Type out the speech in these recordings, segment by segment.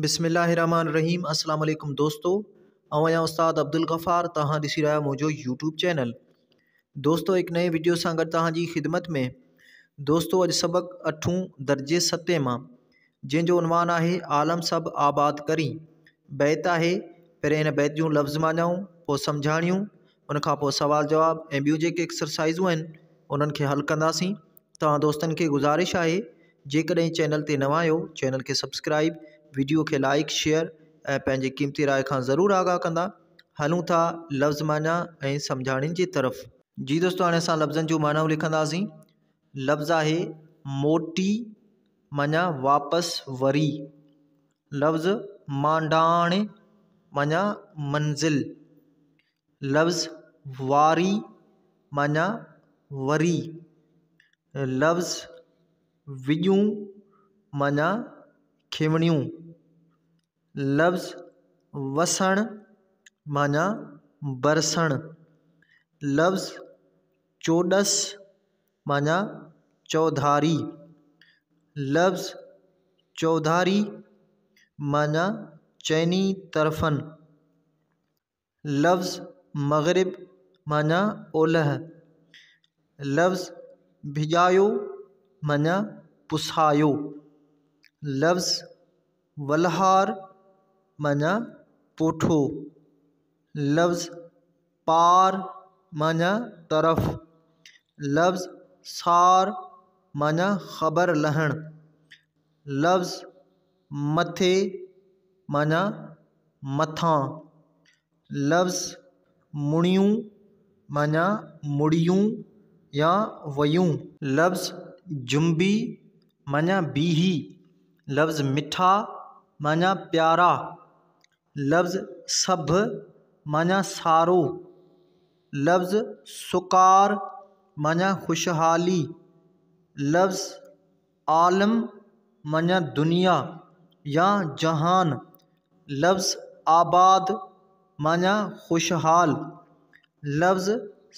बिस्मिल्लाहिर्रहमानिर्रहीम। अस्सलाम वालेकुम दोस्तों, आया उस्ताद अब्दुल गफ़ार तहां ॾिसी रहा मुझो यूट्यूब चैनल। दोस्तों एक नए वीडियो सां गॾु तहांजी ख़िदमत में। दोस्तों अॼु सबक 8 दर्जे 7 मां, जंहिंजो उनवान आहे आलम सब आबाद करी। बैत आहे, पहिरें हिन बैत जूं लफ़्ज़ माञाऊं, पोइ सम्झाणियूं, उनखां पोइ सवाल जवाब ऐं ॿियूं जेके एक्सरसाइज़ूं आहिनि उन्हनि खे हल कंदासीं। तव्हां दोस्तनि खे गुज़ारिश आहे जेकॾहिं चैनल ते नवां आहियो चैनल खे सब्सक्राइब, वीडियो के लाइक शेयर ऐं पंहिंजी क़ीमती राय खां ज़रूरु आगाह कंदा। हलूं था लफ़्ज़ माना ऐं सम्झाणियुनि जी तरफ़। जी दोस्तों, हाणे असां लफ़्ज़नि जूं मानाऊं लिखंदासीं। लफ़्ज़ आहे मोटी माना वापसि वरी। लफ़्ज़ मांडाण माना मंज़िल। लफ़्ज़ वारी माना वरी। लफ़्ज़ विॼूं माना खिवणियूं। लफ़्ज़ वसण माना बरसण। लफ़्ज़ चोॾस माना चौधारी। लफ़्ज़ चौधारी माना चइनी तरफ़नि। लफ़्ज़ मग़रिब माना ओलह। लफ़्ज़ भिॼायो माना पुसायो। लफ़्ज़ वलहार माना पोठो। लफ़्ज़ पार माना तरफ़। लफ़्ज़ सार माना ख़बर लहण। लफ़्ज़ मथे माना मथां। लफ़्ज़ मुणियूं माना मुड़ियूं या वयूं। लफ़्ज़ जुंबी माना बीही। लफ़्ज़ मिठा माना प्यारा। लफ़्ज़ सभ माना सारो। लफ़्ज़ सुकार माना खुशहाली। लफ़्ज़ आलम माना दुनिया या जहान। लफ़्ज़ आबाद माना खुशहाल। लफ़्ज़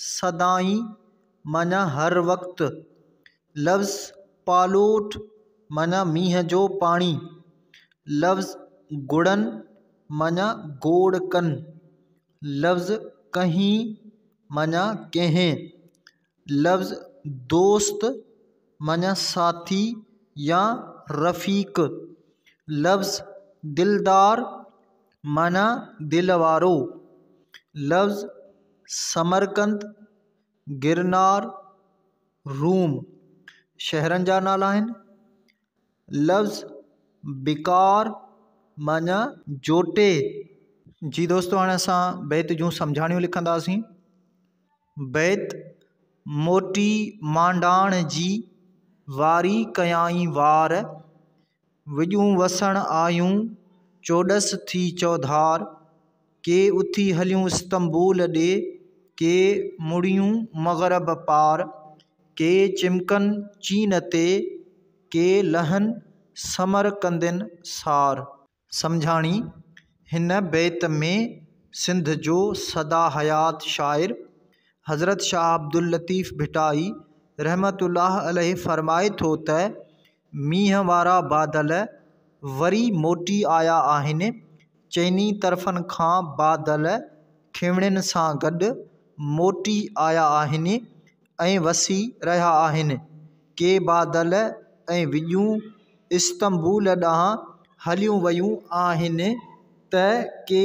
सदाई माना हर वक्त। लफ़्ज़ पालोट माना मींहं जो पाणी। लफ़्ज़ गुड़न माना गोड़ कन। लफ़्ज़ कहीं माना कंहिं। लफ़्ज़ दोस्त माना साथी या रफ़ीक। लफ़्ज़ दिलदार माना दिल वारो। लफ़्ज़ समरकंद, गिरनार, रूम शहरनि जा नाला आहिनि। लफ़्ज़ बिकार माना जोटे। जी दोस्तों, हाणे असां बैत जूं सम्झाणियूं लिखंदासीं। बैत मोटी मांडाण जी वारी कयाई वार। विॼूं वसण आयूं चोॾस थी चौधार। के उथी हलियूं इस्तंबूल ॾे, के मुड़ियूं मग़रब पार। के चिमकनि चीन ते, के लहनि समरकंदिन सार। सम्झाणी। हिन बैत में सिंध जो सदा हयात शाइर हज़रत शाह अब्दुल लतीफ़ भिटाई रहमतुल्लाह अलैहि फरमाए थो त मींहं वारा बादल वरी मोटी आया आहिनि। चइनी तरफ़नि खां बादल खिवणियुनि सां गॾु मोटी आया आहिनि ऐं वसी रहिया आहिनि। के बादल ऐं विॼूं इस्तंबूल ॾांहुं हलियूं वयूं आहिनि त के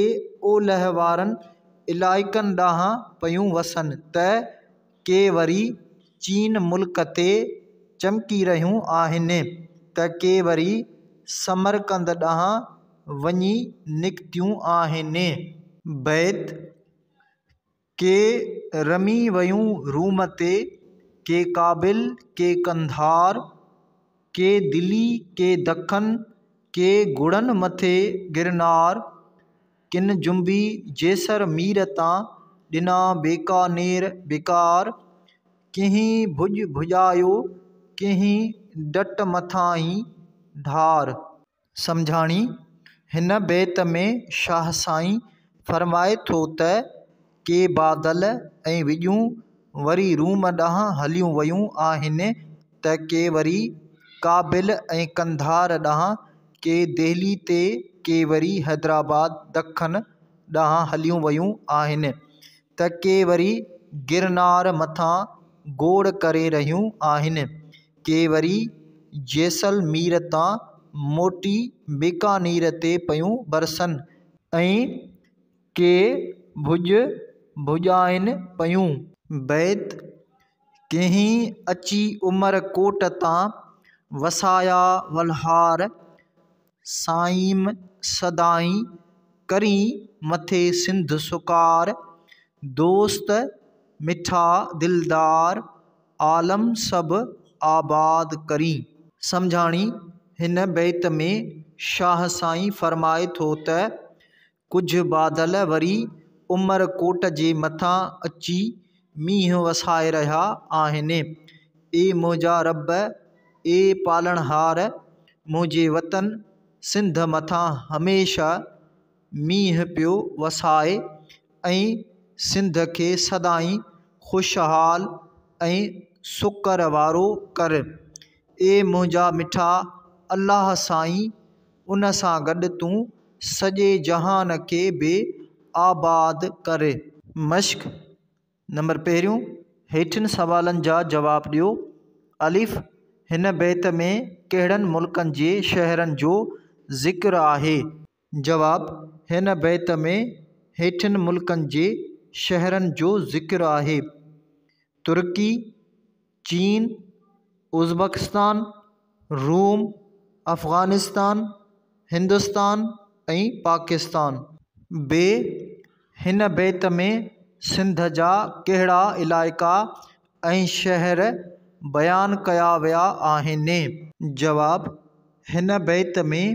ओलह वारनि इलाइक़नि ॾांहुं पयूं वसनि त के वरी चीन मुल्क ते चमकी रहियूं आहिनि त के वरी समरकंद ॾांहुं वञी निकितियूं आहिनि। बैत के रमी वयूं रूम ते, के काबिल, के कंधार, के दिल्ली, के दखन, के गुड़न मथे गिरनार। किन जुंबी जैसर मीर तां ॾिना बेकानेर बेकार। कंहिं भुॼ भुॼायो, कंहिं डट मथां ढार। सम्झाणी। हिन बैत में शाह साईं फरमाए थो त के बादल ऐं विॼूं वरी रूम ॾांहुं हलियूं वयूं आहिनि त के वरी काबिल ऐं कंधार ॾांहुं, के दिल्ली ते, के वरी हैदराबाद दखन ॾांहुं हलियूं वियूं आहिनि त के वरी गिरनार मथां गोड़ करे रहियूं आहिनि, के वरी जैसलमेर तां मोटी बीकानेर ते पियूं बरसनि ऐं के भुज भुॼाइनि पियूं। बैत कंहिं अची उमरकोट तां वसाया वलहार साईं सदाईं करी मथे सिंध सुकार दोस्त मिठा दिलदार आलम सभु आबाद करी। सम्झाणी हिन बैत में शाह साईं फरमाए थो त कुझु बादल वरी उमरकोट जे मथां अची मींहुं वसाए रहिया आहिनि। ए मुंहिंजा रब ए पालणहार मुंहिंजे वतन सिंध मथां हमेशह मींहुं पियो वसाए ऐं सिंध खे सदाईं ख़ुशहाल ऐं सुकर वारो कर। ए मुंहिंजा मिठा अल्लाह साईं, उन सां गॾु तूं सॼे जहान खे बि आबाद कर। मश्क नंबर पहिरियों, हेठिन सवालनि जा जवाब ॾियो। अलिफ, हिन बैत में कहिड़नि मुल्कनि जे शहरनि जो ज़िक्र आहे? जवाब, हिन बैत में हेठिन मुल्कनि जे शहरनि जो ज़िक्र आहे: तुर्की, चीन, उज़्बेकिस्तान, रोम, अफ़गानिस्तान, हिंदुस्तान ऐं पाकिस्तान। बे, हिन बैत में सिंध जा कहिड़ा इलाइक़ा ऐं शहर बयानु कया विया आहिनि? जवाब, हिन बैत में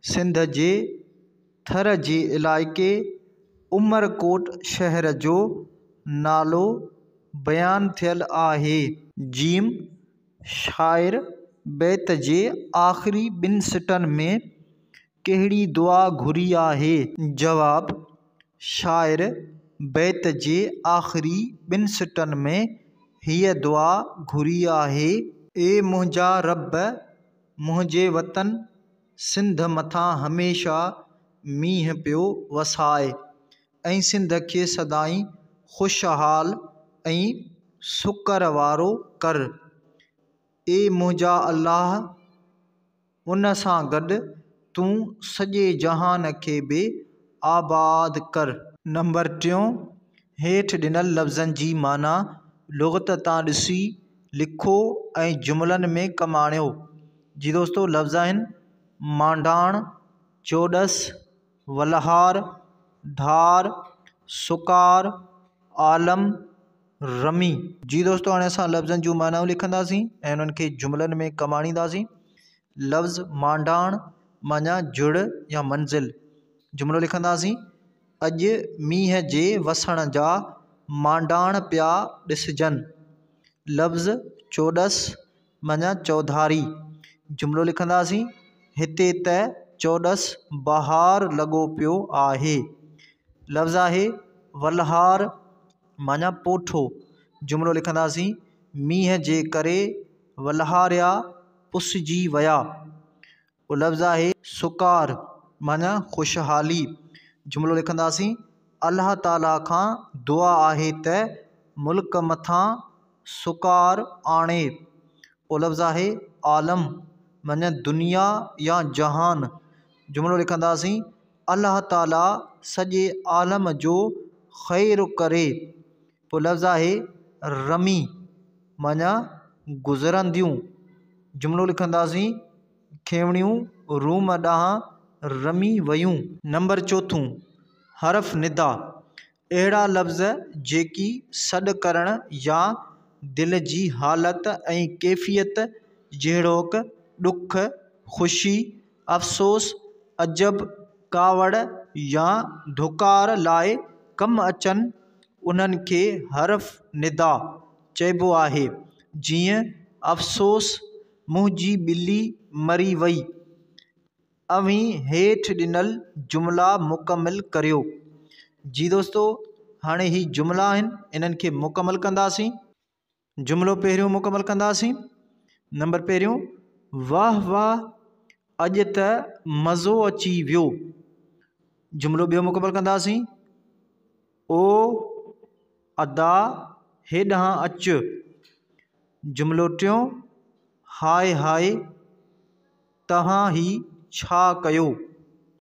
सिंध जे थर जे इलाइक़े उमरकोट शहर जो नालो बयानु थियल आहे। जीम, शाइर बैत जे आख़िरी ॿिनि सिटनि में कहिड़ी दुआ घुरी आहे? जवाब, शाइर बैत जे आख़िरी ॿिनि सिटनि में हीअ दुआ घुरी आहे: ए मुंहिंजा रब, मुंहिंजे वतन सिंध मथां हमेशह मींहुं पियो वसाए ऐं सिंध खे सदाईं ख़ुशहाल ऐं सुकर वारो कर। ए मुंहिंजा अल्लाह, उन सां गॾु तूं सॼे जहान खे बि आबाद कर। नंबर टियों, हेठि ॾिनल लफ़्ज़नि जी माना लुग़त तां ॾिसी लिखो ऐं जुमलनि में कमाणियो। जी दोस्तो, लफ़्ज़ आहिनि मांडाण, चोॾस, वलहार, धार, सुकार, आलम, रमी। जी दोस्तो, हाणे असां लफ़्ज़नि जूं मानाऊं लिखंदासीं ऐं उन्हनि खे जुमलनि में कमाणींदासीं। लफ़्ज़ मांडाण माना जुड़ या मंज़िल। जुमिलो लिखंदासीं: अॼु मींहं जे वसण जा मांडाण पिया ॾिसजनि। लफ़्ज़ चोॾस माना चौधारी। जुमिलो लिखंदासीं: हिते त चोॾस बहार लॻो पियो आहे। लफ़्ज़ आहे वलहार माना पोठो। जुमिलो लिखंदासीं: मींहं जे करे वलहारिया पुसिजी विया। लफ़्ज़ आहे सुकार माना ख़ुशहाली। जुमिलो लिखंदासीं: अल्लाह ताला खां दुआ आहे त मुल्क मथां सुकार आणे। लफ़्ज़ आहे आलम माना दुनिया या जहान। जुमिलो लिखंदासीं: अल्लाह ताला सॼे आलम जो ख़ैरु करे। लफ़्ज़ आहे रमी माना गुज़रंदियूं। जुमिलो लिखंदासीं: खेवणियूं रूम ॾांहुं रमी वयूं। नंबर चोथों, हरफ निदा। अहिड़ा लफ़्ज़ जेकी सॾु करण या दिलि जी हालत ऐं कैफ़ियत जहिड़ोकि ॾुख, ख़ुशी, अफ़सोस, अजब, कावड़ या धुकार लाइ कमु अचनि, उन्हनि खे हरफ निदा चइबो आहे। जीअं अफ़सोस मुंहिंजी ॿिली मरी वई। अवी हेठि ॾिनल जुमिला मुकमिल करियो। जी दोस्तो, हाणे ही जुमिला आहिनि, इन्हनि खे मुकमिल कंदासीं। जुमिलो पहिरियों मुकमिल कंदासीं। नंबर पहिरियों, वाह वाह अॼु त मज़ो अची वियो। जुमिलो ॿियो मुकमल कंदासीं। ओ अदा हेॾां अच। जुमिलो टियों, हाय हाय तव्हां ही छा कयो।